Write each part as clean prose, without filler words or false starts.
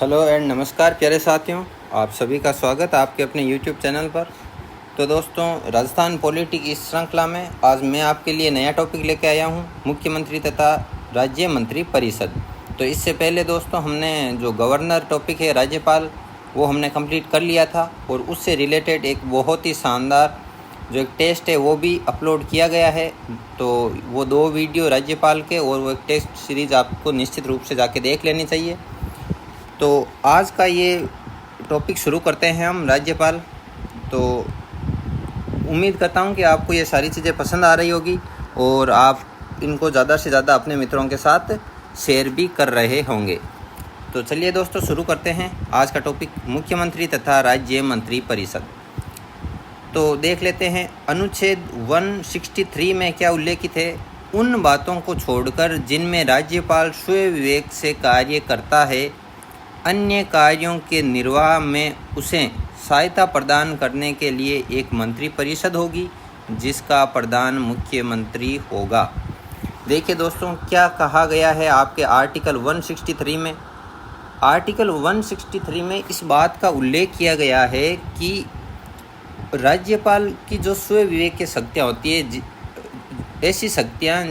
Hello and नमस्कार प्यारे साथियों, आप सभी का स्वागत है आपके अपने यूट्यूब चैनल पर। तो दोस्तों, राजस्थान पॉलिटिक्स इस श्रृंखला में आज मैं आपके लिए नया टॉपिक लेके आया हूं, मुख्यमंत्री तथा राज्य मंत्री परिषद। तो इससे पहले दोस्तों हमने जो गवर्नर टॉपिक है राज्यपाल, वो हमने कंप्लीट कर लिया था और उससे रिलेटेड एक बहुत ही शानदार जो एक टेस्ट है वो भी अपलोड किया गया है। तो वो 2 वीडियो राज्यपाल के और वो एक टेस्ट सीरीज़ आपको निश्चित रूप से जाके देख लेनी चाहिए। तो आज का ये टॉपिक शुरू करते हैं हम राज्यपाल। तो उम्मीद करता हूँ कि आपको ये सारी चीज़ें पसंद आ रही होगी और आप इनको ज़्यादा से ज़्यादा अपने मित्रों के साथ शेयर भी कर रहे होंगे। तो चलिए दोस्तों शुरू करते हैं आज का टॉपिक, मुख्यमंत्री तथा राज्य मंत्री परिषद। तो देख लेते हैं अनुच्छेद 163 में क्या उल्लेखित है। उन बातों को छोड़कर जिनमें राज्यपाल स्वयं विवेक से कार्य करता है, अन्य कार्यों के निर्वाह में उसे सहायता प्रदान करने के लिए एक मंत्री परिषद होगी जिसका प्रधान मुख्यमंत्री होगा। देखिए दोस्तों, क्या कहा गया है आपके आर्टिकल 163 में। आर्टिकल 163 में इस बात का उल्लेख किया गया है कि राज्यपाल की जो स्वयं विवेक की शक्तियाँ होती है, ऐसी शक्तियाँ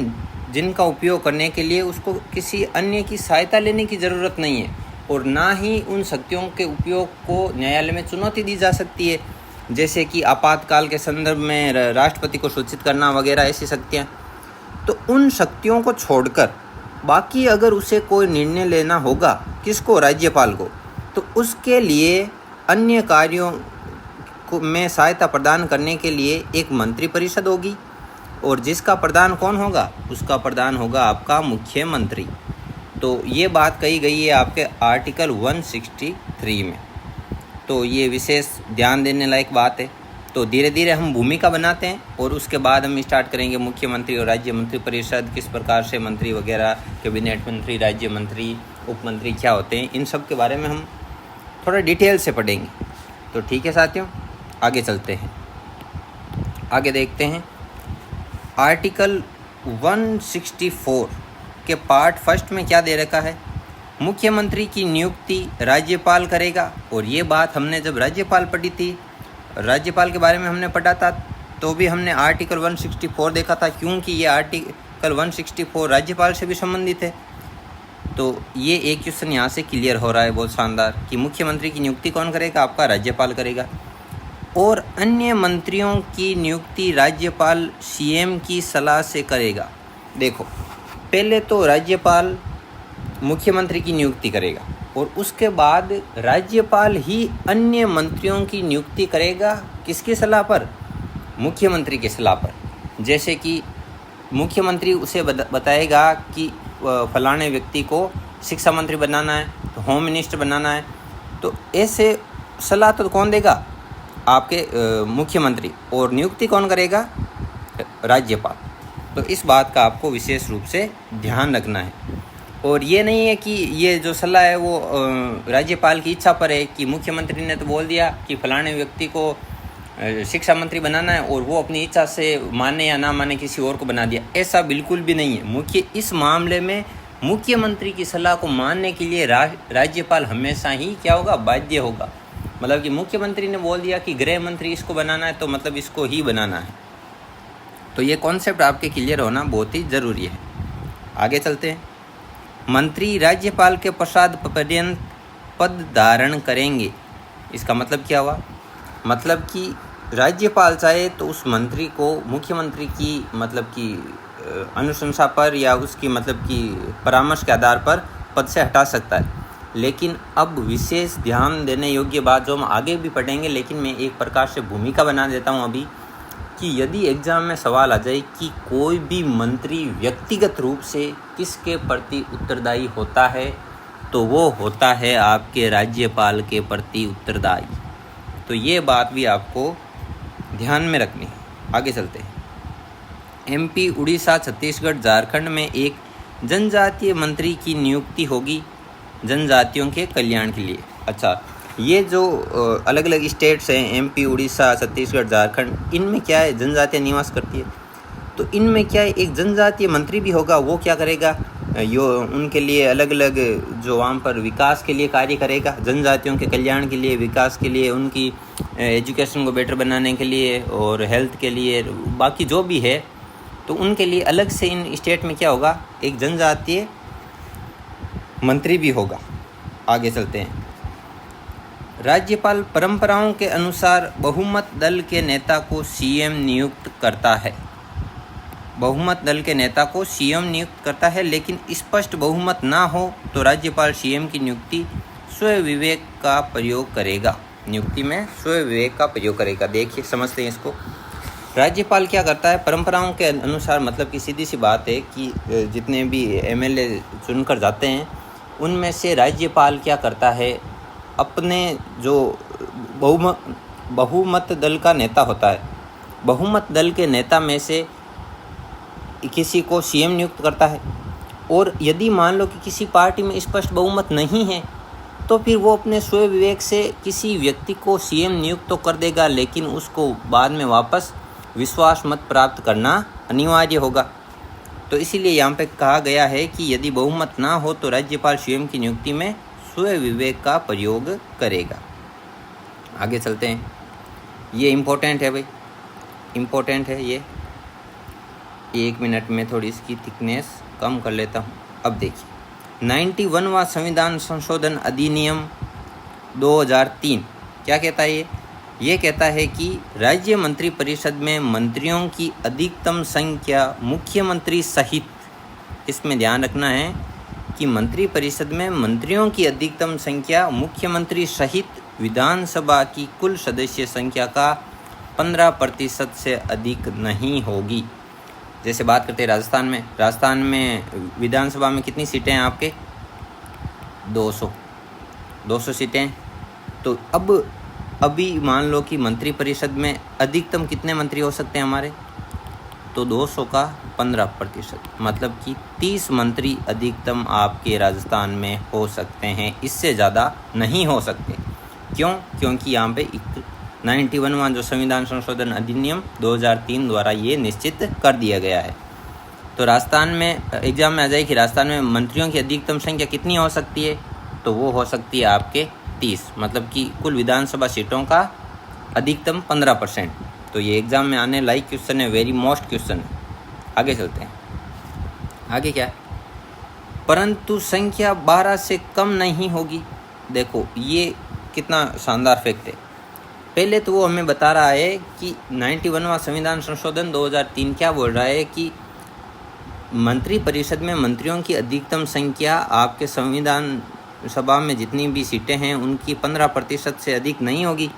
जिनका उपयोग करने के लिए उसको किसी अन्य की सहायता लेने की ज़रूरत नहीं है और ना ही उन शक्तियों के उपयोग को न्यायालय में चुनौती दी जा सकती है, जैसे कि आपातकाल के संदर्भ में राष्ट्रपति को सूचित करना वगैरह, ऐसी शक्तियाँ। तो उन शक्तियों को छोड़कर बाकी अगर उसे कोई निर्णय लेना होगा, किसको, राज्यपाल को, तो उसके लिए अन्य कार्यों में सहायता प्रदान करने के लिए एक मंत्री परिषद होगी और जिसका प्रधान कौन होगा, उसका प्रधान होगा आपका मुख्यमंत्री। तो ये बात कही गई है आपके आर्टिकल 163 में। तो ये विशेष ध्यान देने लायक बात है। तो धीरे धीरे हम भूमिका बनाते हैं और उसके बाद हम स्टार्ट करेंगे मुख्यमंत्री और राज्य मंत्री परिषद, किस प्रकार से मंत्री वगैरह, कैबिनेट मंत्री, राज्य मंत्री, उप मंत्री क्या होते हैं, इन सब के बारे में हम थोड़ा डिटेल से पढ़ेंगे। तो ठीक है साथियों, आगे चलते हैं। आगे देखते हैं आर्टिकल 164 के पार्ट फर्स्ट में क्या दे रखा है। मुख्यमंत्री की नियुक्ति राज्यपाल करेगा। और ये बात हमने जब राज्यपाल पढ़ी थी, राज्यपाल के बारे में हमने पढ़ा था, तो भी हमने आर्टिकल 164 देखा था, क्योंकि ये आर्टिकल 164 राज्यपाल से भी संबंधित है। तो ये एक क्वेश्चन यहाँ से क्लियर हो रहा है, बहुत शानदार, कि मुख्यमंत्री की नियुक्ति कौन करेगा, आपका राज्यपाल करेगा। और अन्य मंत्रियों की नियुक्ति राज्यपाल सीएम की सलाह से करेगा। देखो, पहले तो राज्यपाल मुख्यमंत्री की नियुक्ति करेगा और उसके बाद राज्यपाल ही अन्य मंत्रियों की नियुक्ति करेगा। किसकी सलाह पर, मुख्यमंत्री की सलाह पर। जैसे कि मुख्यमंत्री उसे बताएगा कि फलाने व्यक्ति को शिक्षा मंत्री बनाना है, तो होम मिनिस्टर बनाना है, तो ऐसे सलाह तो कौन देगा, आपके मुख्यमंत्री। और नियुक्ति कौन करेगा, राज्यपाल। तो इस बात का आपको विशेष रूप से ध्यान रखना है। और ये नहीं है कि ये जो सलाह है वो राज्यपाल की इच्छा पर है, कि मुख्यमंत्री ने तो बोल दिया कि फलाने व्यक्ति को शिक्षा मंत्री बनाना है और वो अपनी इच्छा से माने या ना माने किसी और को बना दिया, ऐसा बिल्कुल भी नहीं है। इस मामले में मुख्यमंत्री की सलाह को मानने के लिए राज्यपाल हमेशा ही क्या होगा, बाध्य होगा। मतलब कि मुख्यमंत्री ने बोल दिया कि गृह मंत्री इसको बनाना है, तो मतलब इसको ही बनाना है। तो ये कॉन्सेप्ट आपके क्लियर होना बहुत ही ज़रूरी है। आगे चलते हैं। मंत्री राज्यपाल के पश्चात पर्यंत पद धारण करेंगे। इसका मतलब क्या हुआ, मतलब कि राज्यपाल चाहे तो उस मंत्री को मुख्यमंत्री की मतलब की अनुशंसा पर या उसकी मतलब की परामर्श के आधार पर पद से हटा सकता है। लेकिन अब विशेष ध्यान देने योग्य बात जो हम आगे भी पढ़ेंगे, लेकिन मैं एक प्रकार से भूमिका बना देता हूँ अभी, कि यदि एग्ज़ाम में सवाल आ जाए कि कोई भी मंत्री व्यक्तिगत रूप से किसके प्रति उत्तरदायी होता है, तो वो होता है आपके राज्यपाल के प्रति उत्तरदायी। तो ये बात भी आपको ध्यान में रखनी है। आगे चलते हैं। एमपी, उड़ीसा, छत्तीसगढ़, झारखंड में एक जनजातीय मंत्री की नियुक्ति होगी जनजातियों के कल्याण के लिए। अच्छा, ये जो अलग अलग स्टेट्स हैं, एमपी, उड़ीसा, छत्तीसगढ़, झारखंड, इनमें क्या है, जनजातियाँ निवास करती है। तो इनमें क्या है, एक जनजातीय मंत्री भी होगा। वो क्या करेगा, यो उनके लिए अलग अलग जो वहाँ पर विकास के लिए कार्य करेगा, जनजातियों के कल्याण के लिए, विकास के लिए, उनकी एजुकेशन को बेटर बनाने के लिए और हेल्थ के लिए, बाकी जो भी है, तो उनके लिए अलग से इन स्टेट में क्या होगा, एक जनजातीय मंत्री भी होगा। आगे चलते हैं। राज्यपाल परंपराओं के अनुसार बहुमत दल के नेता को सीएम नियुक्त करता है। बहुमत दल के नेता को सीएम नियुक्त करता है, लेकिन स्पष्ट बहुमत ना हो तो राज्यपाल सीएम की नियुक्ति स्वयं विवेक का प्रयोग करेगा। नियुक्ति में स्वयं विवेक का प्रयोग करेगा। देखिए, समझते हैं इसको। राज्यपाल क्या करता है, परंपराओं के अनुसार, मतलब कि सीधी सी बात है कि जितने भी एमएलए चुनकर जाते हैं उनमें से राज्यपाल क्या करता है, अपने जो बहुमत दल का नेता होता है, बहुमत दल के नेता में से किसी को सीएम नियुक्त करता है। और यदि मान लो कि किसी पार्टी में स्पष्ट बहुमत नहीं है तो फिर वो अपने स्वयं विवेक से किसी व्यक्ति को सीएम नियुक्त तो कर देगा, लेकिन उसको बाद में वापस विश्वास मत प्राप्त करना अनिवार्य होगा। तो इसीलिए यहाँ पे कहा गया है कि यदि बहुमत ना हो तो राज्यपाल सीएम की नियुक्ति में स्वयं विवेक का प्रयोग करेगा। आगे चलते हैं। ये इम्पोर्टेंट है भाई, इम्पोर्टेंट है ये। 1 मिनट में थोड़ी इसकी थिकनेस कम कर लेता हूँ। अब देखिए, 91वां संविधान संशोधन अधिनियम 2003 क्या कहता है? ये कहता है कि राज्य मंत्री परिषद में मंत्रियों की अधिकतम संख्या मुख्यमंत्री सहित, इसमें ध्यान रखना है कि मंत्री परिषद में मंत्रियों की अधिकतम संख्या मुख्यमंत्री सहित विधानसभा की कुल सदस्य संख्या का 15% से अधिक नहीं होगी। जैसे बात करते हैं राजस्थान में विधानसभा में कितनी सीटें हैं आपके? 200 सीटें। तो अब अभी मान लो कि मंत्री परिषद में अधिकतम कितने मंत्री हो सकते हैं हमारे? तो 200 का 15%, मतलब कि 30 मंत्री अधिकतम आपके राजस्थान में हो सकते हैं, इससे ज़्यादा नहीं हो सकते। क्यों? क्योंकि यहाँ पे 91वां जो संविधान संशोधन अधिनियम 2003 द्वारा ये निश्चित कर दिया गया है। तो राजस्थान में एग्जाम में आ जाए कि राजस्थान में मंत्रियों की अधिकतम संख्या कितनी हो सकती है? तो वो हो सकती है आपके 30, मतलब कि कुल विधानसभा सीटों का अधिकतम 15%। तो ये एग्ज़ाम में आने लायक क्वेश्चन है, वेरी मोस्ट क्वेश्चन है। आगे चलते हैं। आगे क्या है? परंतु संख्या 12 से कम नहीं होगी। देखो ये कितना शानदार फैक्ट है। पहले तो वो हमें बता रहा है कि 91वां संविधान संशोधन 2003 क्या बोल रहा है कि मंत्री परिषद में मंत्रियों की अधिकतम संख्या आपके संविधान सभा में जितनी भी सीटें हैं उनकी 15% से अधिक नहीं होगी।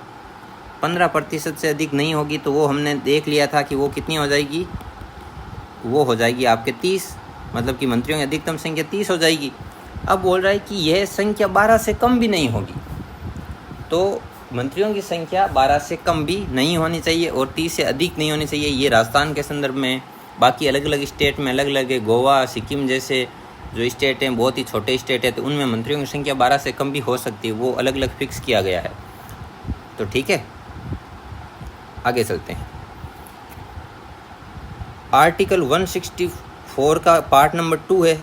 15% से अधिक नहीं होगी तो वो हमने देख लिया था कि वो कितनी हो जाएगी? वो हो जाएगी आपके 30, मतलब कि मंत्रियों की अधिकतम संख्या 30 हो जाएगी। अब बोल रहा है कि यह संख्या 12 से कम भी नहीं होगी। तो मंत्रियों की संख्या 12 से कम भी नहीं होनी चाहिए और 30 से अधिक नहीं होनी चाहिए। ये राजस्थान के संदर्भ में, बाकी अलग अलग स्टेट में अलग अलग है। गोवा, सिक्किम जैसे जो स्टेट हैं, बहुत ही छोटे स्टेट है, तो उनमें मंत्रियों की संख्या 12 से कम भी हो सकती है। वो अलग अलग फिक्स किया गया है। तो ठीक है, आगे चलते हैं। आर्टिकल 164 का पार्ट नंबर 2 है।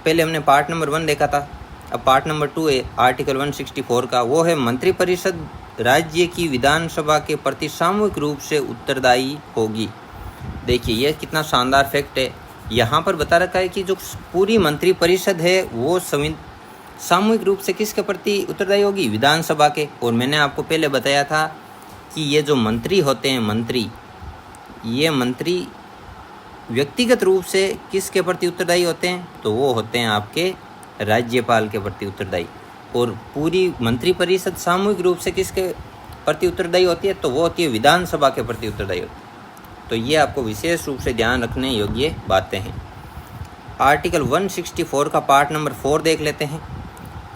पहले हमने पार्ट नंबर 1 देखा था, अब पार्ट नंबर 2 है आर्टिकल 164 का। वो है मंत्रिपरिषद राज्य की विधानसभा के प्रति सामूहिक रूप से उत्तरदायी होगी। देखिए ये कितना शानदार फैक्ट है। यहाँ पर बता रखा है कि जो पूरी मंत्रिपरिषद है वो सामूहिक रूप से किसके प्रति उत्तरदायी होगी? विधानसभा के। और मैंने आपको पहले बताया था कि ये जो मंत्री होते हैं, ये मंत्री व्यक्तिगत रूप से किसके प्रति उत्तरदायी होते हैं? तो वो होते हैं आपके राज्यपाल के प्रति उत्तरदायी। और पूरी मंत्रिपरिषद सामूहिक रूप से किसके प्रति उत्तरदायी होती है? तो वो होती है विधानसभा के प्रति उत्तरदायी होती है। तो ये आपको विशेष रूप से ध्यान रखने योग्य बातें हैं। आर्टिकल 164 का पार्ट नंबर 4 देख लेते हैं।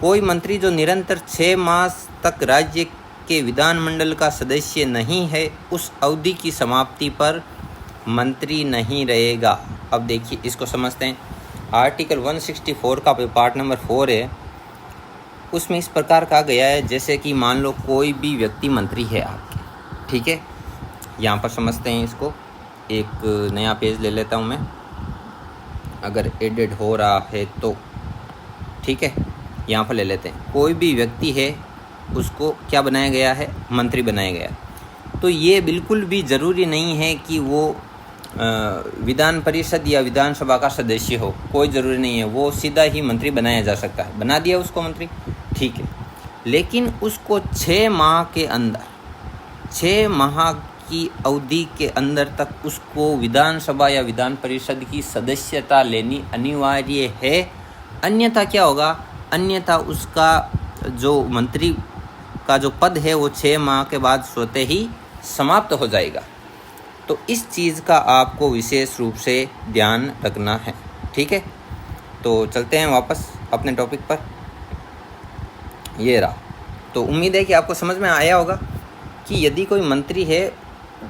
कोई मंत्री जो निरंतर 6 मास तक राज्य के विधानमंडल का सदस्य नहीं है, उस अवधि की समाप्ति पर मंत्री नहीं रहेगा। अब देखिए इसको समझते हैं। आर्टिकल 164 का पार्ट नंबर 4 है, उसमें इस प्रकार कहा गया है जैसे कि मान लो कोई भी व्यक्ति मंत्री है आपके, ठीक है। यहाँ पर समझते हैं इसको। एक नया पेज ले लेता हूँ मैं। अगर एडेड हो रहा है तो ठीक है, यहाँ पर ले लेते हैं। कोई भी व्यक्ति है उसको क्या बनाया गया है, मंत्री बनाया गया। तो ये बिल्कुल भी ज़रूरी नहीं है कि वो विधान परिषद या विधानसभा का सदस्य हो, कोई ज़रूरी नहीं है, वो सीधा ही मंत्री बनाया जा सकता है। बना दिया उसको मंत्री, ठीक है, लेकिन उसको 6 माह के अंदर, 6 माह की अवधि के अंदर तक उसको विधानसभा या विधान परिषद की सदस्यता लेनी अनिवार्य है। अन्यथा क्या होगा, अन्यथा उसका जो मंत्री का जो पद है वो 6 माह के बाद स्वतः ही समाप्त हो जाएगा। तो इस चीज़ का आपको विशेष रूप से ध्यान रखना है, ठीक है। तो चलते हैं वापस अपने टॉपिक पर। ये रहा। तो उम्मीद है कि आपको समझ में आया होगा कि यदि कोई मंत्री है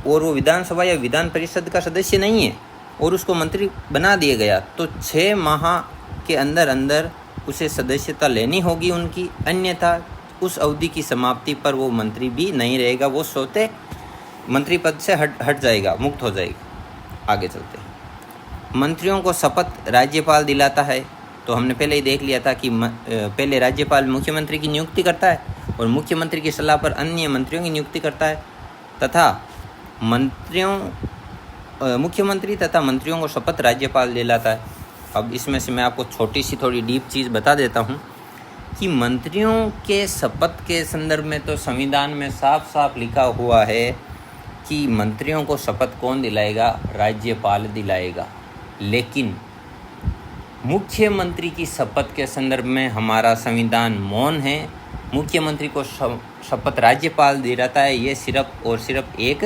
और वो विधानसभा या विधान परिषद का सदस्य नहीं है और उसको मंत्री बना दिया गया, तो 6 माह के अंदर अंदर उसे सदस्यता लेनी होगी उनकी, अन्यथा उस अवधि की समाप्ति पर वो मंत्री भी नहीं रहेगा, वो स्वतः मंत्री पद से हट जाएगा, मुक्त हो जाएगा। आगे चलते हैं। मंत्रियों को शपथ राज्यपाल दिलाता है। तो हमने पहले ही देख लिया था कि पहले राज्यपाल मुख्यमंत्री की नियुक्ति करता है और मुख्यमंत्री की सलाह पर अन्य मंत्रियों की नियुक्ति करता है, तथा मुख्यमंत्री तथा मंत्रियों को शपथ राज्यपाल दिलाता है। अब इसमें से मैं आपको छोटी सी थोड़ी डीप चीज़ बता देता हूँ कि मंत्रियों के शपथ के संदर्भ में तो संविधान में साफ साफ लिखा हुआ है कि मंत्रियों को शपथ कौन दिलाएगा, राज्यपाल दिलाएगा। लेकिन मुख्यमंत्री की शपथ के संदर्भ में हमारा संविधान मौन है। मुख्यमंत्री को शपथ राज्यपाल दिलाता है। ये सिर्फ और सिर्फ एक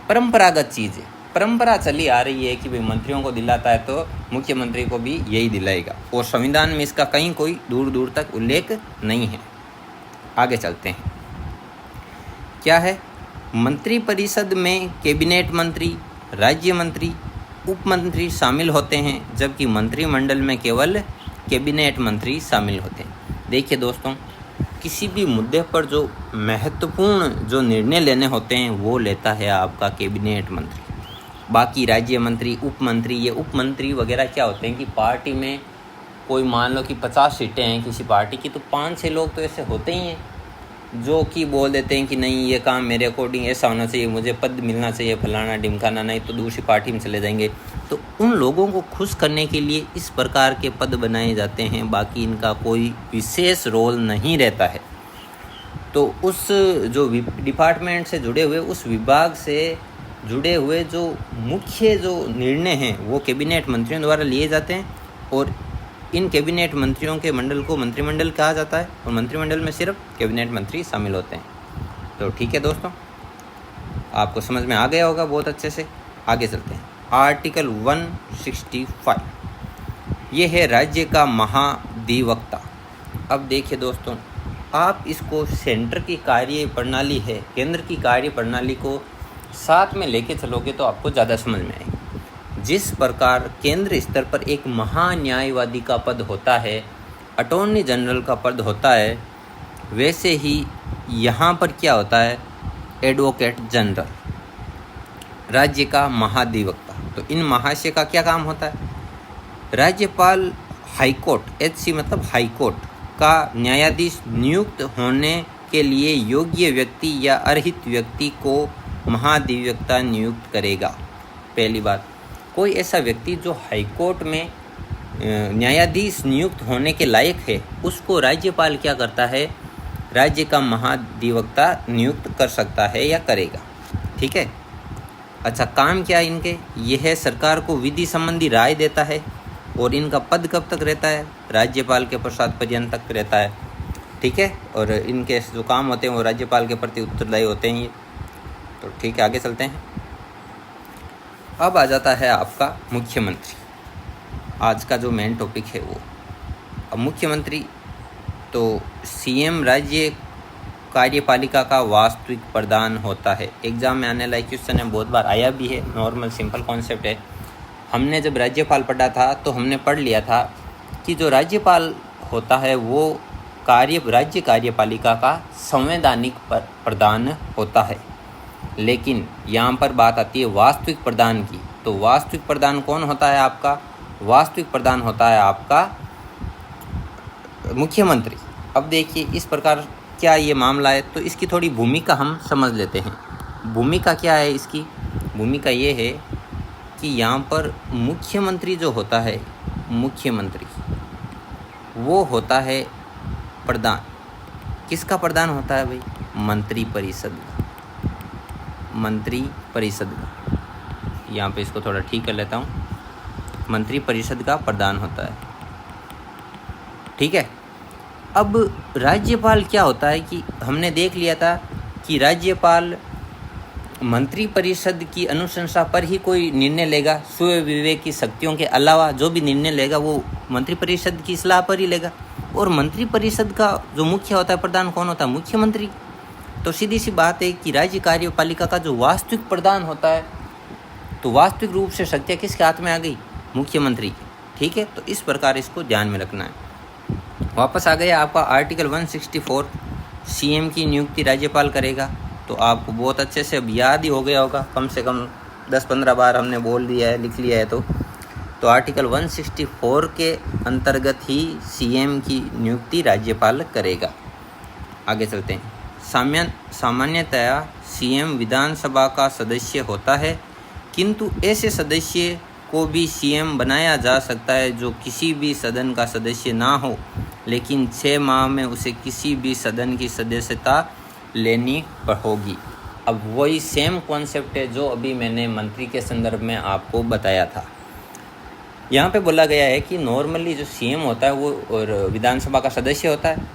परंपरागत चीज़ है, परंपरा चली आ रही है कि भाई मंत्रियों को दिलाता है तो मुख्यमंत्री को भी यही दिलाएगा, और संविधान में इसका कहीं कोई दूर दूर तक उल्लेख नहीं है। आगे चलते हैं। क्या है, मंत्री परिषद में कैबिनेट मंत्री, राज्य मंत्री, उप मंत्री शामिल होते हैं, जबकि मंत्रिमंडल में केवल कैबिनेट मंत्री शामिल होते हैं। देखिए दोस्तों, किसी भी मुद्दे पर जो महत्वपूर्ण जो निर्णय लेने होते हैं वो लेता है आपका कैबिनेट मंत्री। बाकी राज्य मंत्री, उप मंत्री, ये उप मंत्री वगैरह क्या होते हैं कि पार्टी में कोई मान लो कि 50 सीटें हैं किसी पार्टी की, तो 5-6 लोग तो ऐसे होते ही हैं जो कि बोल देते हैं कि नहीं ये काम मेरे अकॉर्डिंग ऐसा होना चाहिए, मुझे पद मिलना चाहिए, फलाना ढिमकाना, नहीं तो दूसरी पार्टी में चले जाएंगे। तो उन लोगों को खुश करने के लिए इस प्रकार के पद बनाए जाते हैं, बाकी इनका कोई विशेष रोल नहीं रहता है। तो उस जो डिपार्टमेंट से जुड़े हुए, उस विभाग से जुड़े हुए जो मुख्य जो निर्णय हैं वो कैबिनेट मंत्रियों द्वारा लिए जाते हैं, और इन कैबिनेट मंत्रियों के मंडल को मंत्रिमंडल कहा जाता है, और मंत्रिमंडल में सिर्फ कैबिनेट मंत्री शामिल होते हैं। तो ठीक है दोस्तों, आपको समझ में आ गया होगा बहुत अच्छे से। आगे चलते हैं। आर्टिकल 165, ये है राज्य का महाधिवक्ता। अब देखिए दोस्तों, आप इसको सेंटर की कार्य प्रणाली है, केंद्र की कार्य प्रणाली को साथ में लेके चलोगे तो आपको ज़्यादा समझ में आएगी। जिस प्रकार केंद्र स्तर पर एक महान्यायवादी का पद होता है, अटॉर्नी जनरल का पद होता है, वैसे ही यहाँ पर क्या होता है, एडवोकेट जनरल, राज्य का महाधिवक्ता। तो इन महाशय का क्या काम होता है, राज्यपाल हाईकोर्ट, HC मतलब हाईकोर्ट का न्यायाधीश नियुक्त होने के लिए योग्य व्यक्ति या अर्हित व्यक्ति को महाधिवक्ता नियुक्त करेगा। पहली बात, कोई ऐसा व्यक्ति जो हाईकोर्ट में न्यायाधीश नियुक्त होने के लायक है, उसको राज्यपाल क्या करता है, राज्य का महाधिवक्ता नियुक्त कर सकता है या करेगा। ठीक है। अच्छा, काम क्या है इनके, यह है सरकार को विधि संबंधी राय देता है, और इनका पद कब तक रहता है, राज्यपाल के प्रसाद पर्यंत तक रहता है। ठीक है। और इनके जो काम होते हैं वो राज्यपाल के प्रति उत्तरदायी होते हैं ये। तो ठीक है, आगे चलते हैं। अब आ जाता है आपका मुख्यमंत्री, आज का जो मेन टॉपिक है वो। अब मुख्यमंत्री तो CM राज्य कार्यपालिका का वास्तविक प्रधान होता है। एग्जाम में आने लायक क्वेश्चन है, बहुत बार आया भी है, नॉर्मल सिंपल कॉन्सेप्ट है। हमने जब राज्यपाल पढ़ा था तो हमने पढ़ लिया था कि जो राज्यपाल होता है वो राज्य कार्यपालिका का संवैधानिक प्रधान होता है। लेकिन यहाँ पर बात आती है वास्तविक प्रधान की। तो वास्तविक प्रधान कौन होता है आपका, वास्तविक प्रधान होता है आपका मुख्यमंत्री। अब देखिए इस प्रकार क्या ये मामला है, तो इसकी थोड़ी भूमिका हम समझ लेते हैं। भूमिका क्या है इसकी? भूमिका ये है कि यहाँ पर मुख्यमंत्री जो होता है, मुख्यमंत्री वो होता है प्रधान। किसका प्रधान होता है भाई? मंत्री परिषद का, मंत्री परिषद का। यहाँ पे इसको थोड़ा ठीक कर लेता हूँ, मंत्री परिषद का प्रधान होता है, ठीक है। अब राज्यपाल क्या होता है कि हमने देख लिया था कि राज्यपाल मंत्री परिषद की अनुशंसा पर ही कोई निर्णय लेगा, स्वयं विवेक की शक्तियों के अलावा जो भी निर्णय लेगा वो मंत्री परिषद की सलाह पर ही लेगा। और मंत्री परिषद का जो मुख्य होता है प्रधान कौन होता है? मुख्यमंत्री। तो सीधी सी बात है कि राज्य कार्यपालिका का जो वास्तविक प्रधान होता है, तो वास्तविक रूप से शक्तियाँ किसके हाथ में आ गई? मुख्यमंत्री की, ठीक है। तो इस प्रकार इसको ध्यान में रखना है। वापस आ गया आपका आर्टिकल 164, सीएम की नियुक्ति राज्यपाल करेगा। तो आपको बहुत अच्छे से अब याद ही हो गया होगा, कम से कम 10-15 बार हमने बोल दिया है, लिख लिया है। तो आर्टिकल 164 के अंतर्गत ही सीएम की नियुक्ति राज्यपाल करेगा। आगे चलते हैं। सामान्यतया सीएम विधानसभा का सदस्य होता है, किंतु ऐसे सदस्य को भी सीएम बनाया जा सकता है जो किसी भी सदन का सदस्य ना हो, लेकिन 6 माह में उसे किसी भी सदन की सदस्यता लेनी होगी। अब वही सेम कॉन्सेप्ट है जो अभी मैंने मंत्री के संदर्भ में आपको बताया था। यहाँ पे बोला गया है कि नॉर्मली जो सीएम होता है वो और विधानसभा का सदस्य होता है,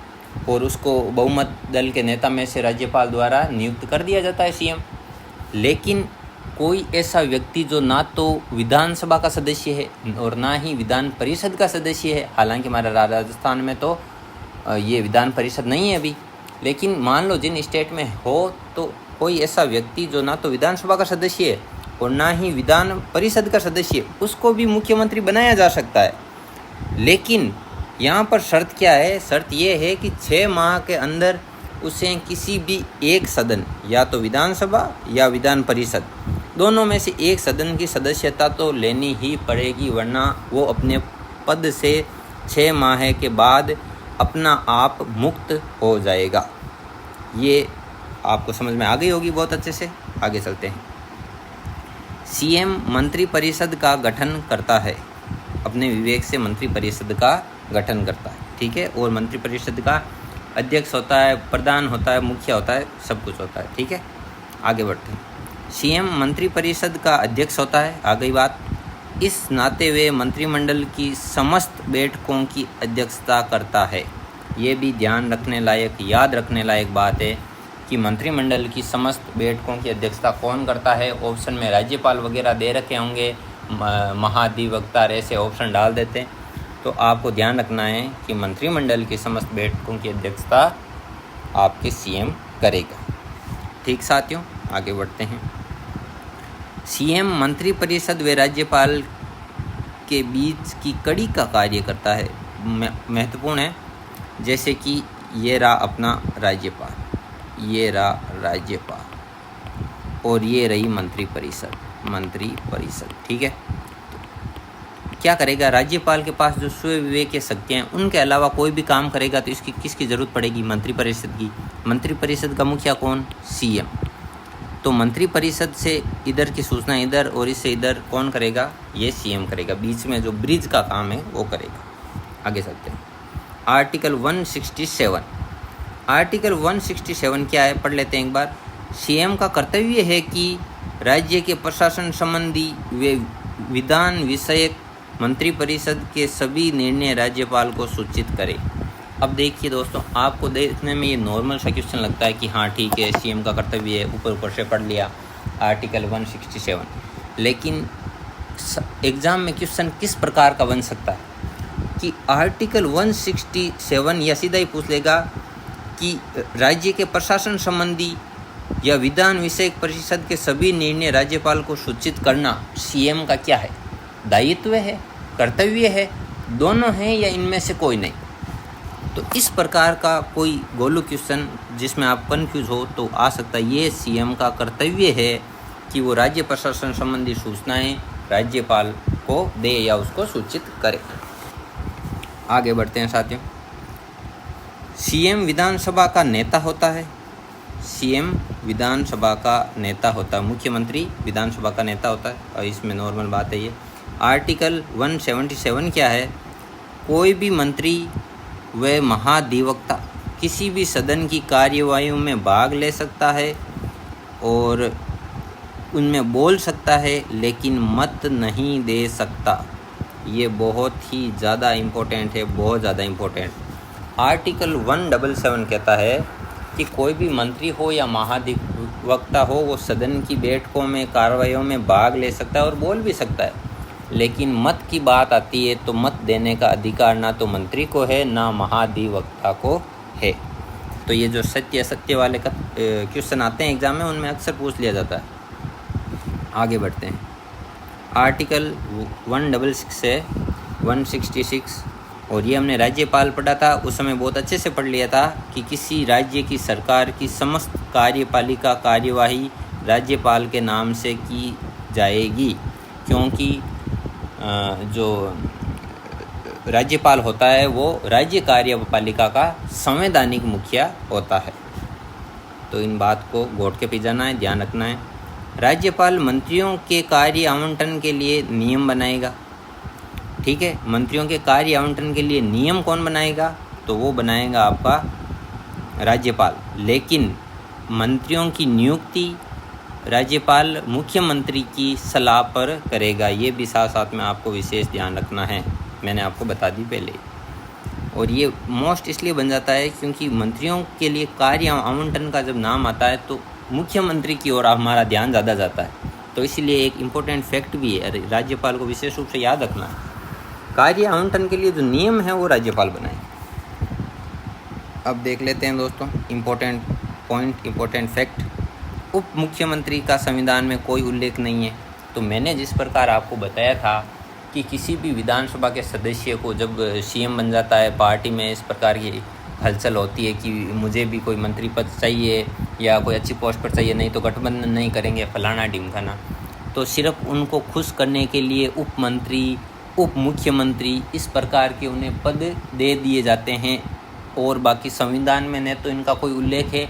और उसको बहुमत दल के नेता में से राज्यपाल द्वारा नियुक्त कर दिया जाता है सीएम। लेकिन कोई ऐसा व्यक्ति जो ना तो विधानसभा का सदस्य है और ना ही विधान परिषद का सदस्य है, हालांकि हमारा राजस्थान में तो ये विधान परिषद नहीं है अभी, लेकिन मान लो जिन स्टेट में हो तो कोई ऐसा व्यक्ति जो ना तो विधानसभा का सदस्य है और ना ही विधान परिषद का सदस्य, उसको भी मुख्यमंत्री बनाया जा सकता है। लेकिन यहाँ पर शर्त क्या है? शर्त ये है कि 6 माह के अंदर उसे किसी भी एक सदन, या तो विधानसभा या विधान परिषद, दोनों में से एक सदन की सदस्यता तो लेनी ही पड़ेगी, वरना वो अपने पद से 6 माह के बाद अपना आप मुक्त हो जाएगा। ये आपको समझ में आ गई होगी बहुत अच्छे से। आगे चलते हैं। सीएम मंत्री परिषद का गठन करता है, अपने विवेक से मंत्री परिषद का गठन करता है, ठीक है। और मंत्री परिषद का अध्यक्ष होता है, प्रधान होता है, मुखिया होता है, सब कुछ होता है, ठीक है। आगे बढ़ते हैं। सीएम मंत्री परिषद का अध्यक्ष होता है, आ गई बात। इस नाते वे मंत्रिमंडल की समस्त बैठकों की अध्यक्षता करता है। ये भी ध्यान रखने लायक, याद रखने लायक बात है कि मंत्रिमंडल की समस्त बैठकों की अध्यक्षता कौन करता है। ऑप्शन में राज्यपाल वगैरह दे रखे होंगे, महाधिवक्ता ऐसे ऑप्शन डाल देते हैं, तो आपको ध्यान रखना है कि मंत्रिमंडल की समस्त बैठकों की अध्यक्षता आपके सीएम करेगा, ठीक साथियों। आगे बढ़ते हैं। सीएम मंत्री परिषद व राज्यपाल के बीच की कड़ी का कार्य करता है, महत्वपूर्ण है। जैसे कि ये रहा अपना राज्यपाल, ये रहा राज्यपाल और ये रही मंत्री परिषद, ठीक है। क्या करेगा? राज्यपाल के पास जो स्वयं विवेक की शक्तियाँ हैं उनके अलावा कोई भी काम करेगा तो इसकी किसकी ज़रूरत पड़ेगी? मंत्री परिषद की। मंत्री परिषद का मुखिया कौन? सीएम। तो मंत्री परिषद से इधर की सूचना इधर और इससे इधर कौन करेगा? ये सीएम करेगा। बीच में जो ब्रिज का काम है वो करेगा। आगे चलते हैं। आर्टिकल 167। आर्टिकल 167 क्या है? पढ़ लेते हैं एक बार। सीएम का कर्तव्य है कि राज्य के प्रशासन संबंधी वे विधान विषयक मंत्री परिषद के सभी निर्णय राज्यपाल को सूचित करे। अब देखिए दोस्तों, आपको देखने में ये नॉर्मल सा क्वेश्चन लगता है कि हाँ ठीक है, सीएम का कर्तव्य है, ऊपर ऊपर से पढ़ लिया आर्टिकल 167। लेकिन एग्ज़ाम में क्वेश्चन किस प्रकार का बन सकता है कि आर्टिकल 167 या सीधा ही पूछ लेगा कि राज्य के प्रशासन संबंधी या विधान विषयक परिषद के सभी निर्णय राज्यपाल को सूचित करना सीएम का क्या है? दायित्व है, कर्तव्य है, दोनों हैं या इनमें से कोई नहीं? तो इस प्रकार का कोई गोलू क्वेश्चन जिसमें आप कन्फ्यूज हो तो आ सकता है। ये सीएम का कर्तव्य है कि वो राज्य प्रशासन संबंधी सूचनाएं राज्यपाल को दे या उसको सूचित करे। आगे बढ़ते हैं साथियों। सीएम विधानसभा का नेता होता है। सीएम विधानसभा का नेता होता है, मुख्यमंत्री विधानसभा का नेता होता है, और इसमें नॉर्मल बात है ये। आर्टिकल 177 क्या है? कोई भी मंत्री व महाधिवक्ता किसी भी सदन की कार्यवाहियों में भाग ले सकता है और उनमें बोल सकता है, लेकिन मत नहीं दे सकता। ये बहुत ही ज़्यादा इम्पोर्टेंट है, बहुत ज़्यादा इम्पोर्टेंट। आर्टिकल 177 कहता है कि कोई भी मंत्री हो या महाधिवक्ता हो, वो सदन की बैठकों में, कार्रवाइयों में भाग ले सकता है और बोल भी सकता है, लेकिन मत की बात आती है तो मत देने का अधिकार ना तो मंत्री को है ना महाधिवक्ता को है। तो ये जो सत्य असत्य वाले का क्वेश्चन आते हैं एग्जाम में, उनमें अक्सर पूछ लिया जाता है। आगे बढ़ते हैं। आर्टिकल 166 से 166, और ये हमने राज्यपाल पढ़ा था, उस समय बहुत अच्छे से पढ़ लिया था कि किसी राज्य की सरकार की समस्त कार्यपालिका कार्यवाही राज्यपाल के नाम से की जाएगी, क्योंकि जो राज्यपाल होता है वो राज्य कार्यपालिका का संवैधानिक मुखिया होता है। तो इन बात को घोट के पी जाना है, ध्यान रखना है। राज्यपाल मंत्रियों के कार्य आवंटन के लिए नियम बनाएगा। ठीक है, मंत्रियों के कार्य आवंटन के लिए नियम कौन बनाएगा? तो वो बनाएगा आपका राज्यपाल। लेकिन मंत्रियों की नियुक्ति राज्यपाल मुख्यमंत्री की सलाह पर करेगा। ये भी साथ साथ में आपको विशेष ध्यान रखना है, मैंने आपको बता दी पहले। और ये मोस्ट इसलिए बन जाता है क्योंकि मंत्रियों के लिए कार्य आवंटन का जब नाम आता है तो मुख्यमंत्री की ओर हमारा ध्यान ज़्यादा जाता है। तो इसीलिए एक इम्पोर्टेंट फैक्ट भी है, राज्यपाल को विशेष रूप से याद रखना है। कार्य आवंटन के लिए जो नियम है वो राज्यपाल बनाए। अब देख लेते हैं दोस्तों इम्पोर्टेंट पॉइंट, इम्पोर्टेंट फैक्ट। उप मुख्यमंत्री का संविधान में कोई उल्लेख नहीं है। तो मैंने जिस प्रकार आपको बताया था कि किसी भी विधानसभा के सदस्य को जब सीएम बन जाता है, पार्टी में इस प्रकार की हलचल होती है कि मुझे भी कोई मंत्री पद चाहिए या कोई अच्छी पोस्ट पर चाहिए, नहीं तो गठबंधन नहीं करेंगे, फलाना ढिमकाना। तो सिर्फ उनको खुश करने के लिए उप मंत्री, उप मुख्यमंत्री, इस प्रकार के उन्हें पद दे दिए जाते हैं। और बाकी संविधान में न तो इनका कोई उल्लेख है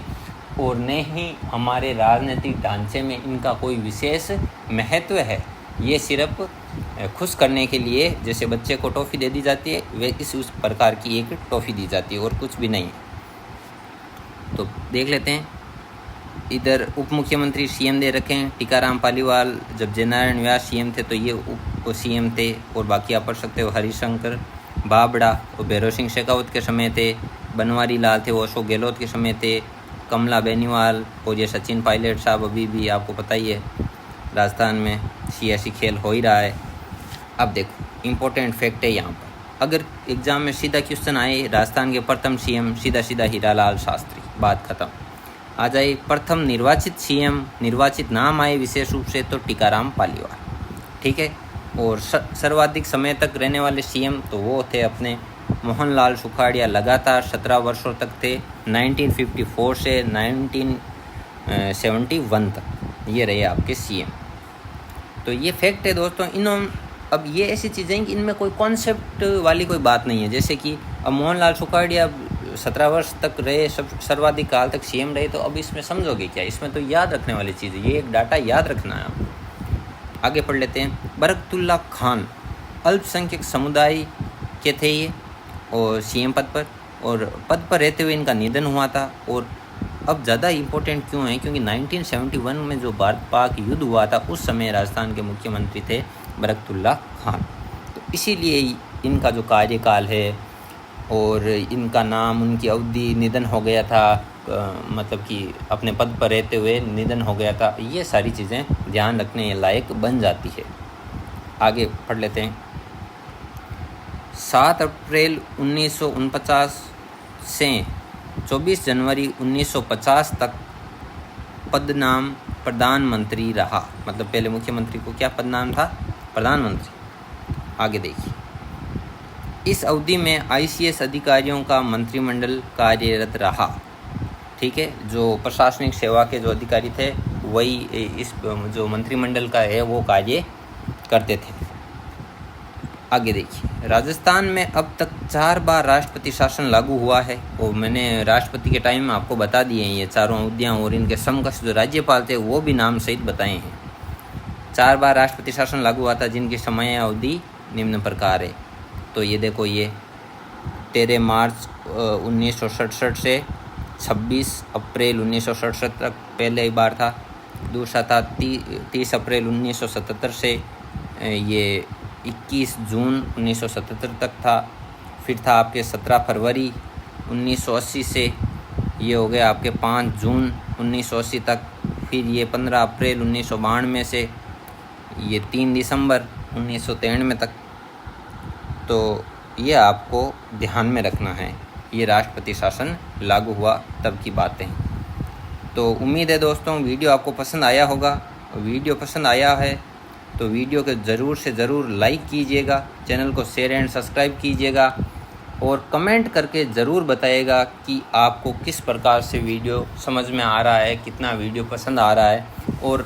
और न ही हमारे राजनीतिक ढांचे में इनका कोई विशेष महत्व है। ये सिर्फ खुश करने के लिए, जैसे बच्चे को टॉफ़ी दे दी जाती है, वे उस प्रकार की एक टॉफ़ी दी जाती है और कुछ भी नहीं है। तो देख लेते हैं, इधर उप मुख्यमंत्री सीएम दे रखे हैं। टीकाराम पालीवाल जब जयनारायण व्यास सीएम थे तो ये उप सीएम थे। और बाकी आप पढ़ सकते हो, हरिशंकर बाबड़ा वो भैरव सिंह शेखावत के समय थे, बनवारी लाल थे वो अशोक गहलोत के समय थे, कमला बेनीवाल और ये सचिन पायलट साहब अभी भी आपको पता ही है राजस्थान में सियासी खेल हो ही रहा है। अब देखो इम्पोर्टेंट फैक्ट है यहाँ पर, अगर एग्जाम में सीधा क्वेश्चन आए राजस्थान के प्रथम सीएम, सीधा सीधा हीरालाल शास्त्री, बात खत्म। आ जाए प्रथम निर्वाचित सीएम, निर्वाचित नाम आए विशेष रूप से तो टीकाराम पालीवाल। ठीक है, और सर्वाधिक समय तक रहने वाले सीएम तो वो थे अपने मोहनलाल सुखाड़िया, लगातार 17 वर्षों तक थे, 1954 से 1971 तक ये रहे आपके सीएम। तो ये फैक्ट है दोस्तों। अब ये ऐसी चीज़ें हैं कि इनमें कोई कॉन्सेप्ट वाली कोई बात नहीं है। जैसे कि अब मोहनलाल सुखाड़िया 17 वर्ष तक रहे, सर्वाधिक काल तक सीएम रहे, तो अब इसमें समझोगे क्या? इसमें तो याद रखने वाली चीज़ है, ये एक डाटा याद रखना है आपको। आगे पढ़ लेते हैं। बरकतुल्ला खान अल्पसंख्यक समुदाय के थे ये, और सीएम पद पर, और पद पर रहते हुए इनका निधन हुआ था। और अब ज़्यादा इम्पोर्टेंट क्यों है? क्योंकि 1971 में जो भारत पाक युद्ध हुआ था उस समय राजस्थान के मुख्यमंत्री थे बरकतुल्ला खान। तो इसीलिए इनका जो कार्यकाल है और इनका नाम, उनकी अवधि, निधन हो गया था, मतलब कि अपने पद पर रहते हुए निधन हो गया था, ये सारी चीज़ें ध्यान रखने लायक बन जाती है। आगे पढ़ लेते हैं। 7 अप्रैल 1949 से 24 जनवरी 1950 तक पद नाम प्रधानमंत्री रहा। मतलब पहले मुख्यमंत्री को क्या पद नाम था? प्रधानमंत्री। आगे देखिए, इस अवधि में आईसीएस अधिकारियों का मंत्रिमंडल कार्यरत रहा। ठीक है, जो प्रशासनिक सेवा के जो अधिकारी थे वही इस जो मंत्रिमंडल का है वो कार्य करते थे। आगे देखिए, राजस्थान में अब तक 4 बार राष्ट्रपति शासन लागू हुआ है और मैंने राष्ट्रपति के टाइम में आपको बता दिए हैं ये चारों अवधियाँ, और इनके समकक्ष जो राज्यपाल थे वो भी नाम सहित बताए हैं। 4 बार राष्ट्रपति शासन लागू हुआ था जिनकी समय अवधि निम्न प्रकार है। तो ये देखो, ये 13 मार्च 1967 से 26 अप्रैल 1967 तक पहले एक बार था। दूसरा था 30 अप्रैल 1977 से ये 21 जून 1977 तक था। फिर था आपके 17 फरवरी 1980 से ये हो गया आपके 5 जून 1980 तक। फिर ये 15 अप्रैल 1992 से ये 3 दिसंबर 1993 तक। तो ये आपको ध्यान में रखना है, ये राष्ट्रपति शासन लागू हुआ तब की बातें। तो उम्मीद है दोस्तों वीडियो आपको पसंद आया होगा। वीडियो पसंद आया है तो वीडियो को ज़रूर से ज़रूर लाइक कीजिएगा, चैनल को शेयर एंड सब्सक्राइब कीजिएगा और कमेंट करके ज़रूर बताइएगा कि आपको किस प्रकार से वीडियो समझ में आ रहा है, कितना वीडियो पसंद आ रहा है। और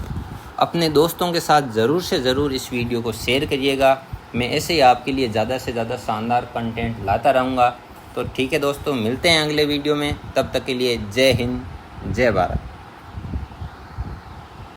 अपने दोस्तों के साथ ज़रूर से ज़रूर इस वीडियो को शेयर करिएगा। मैं ऐसे ही आपके लिए ज़्यादा से ज़्यादा शानदार कंटेंट लाता रहूँगा। तो ठीक है दोस्तों, मिलते हैं अगले वीडियो में। तब तक के लिए जय हिंद, जय भारत।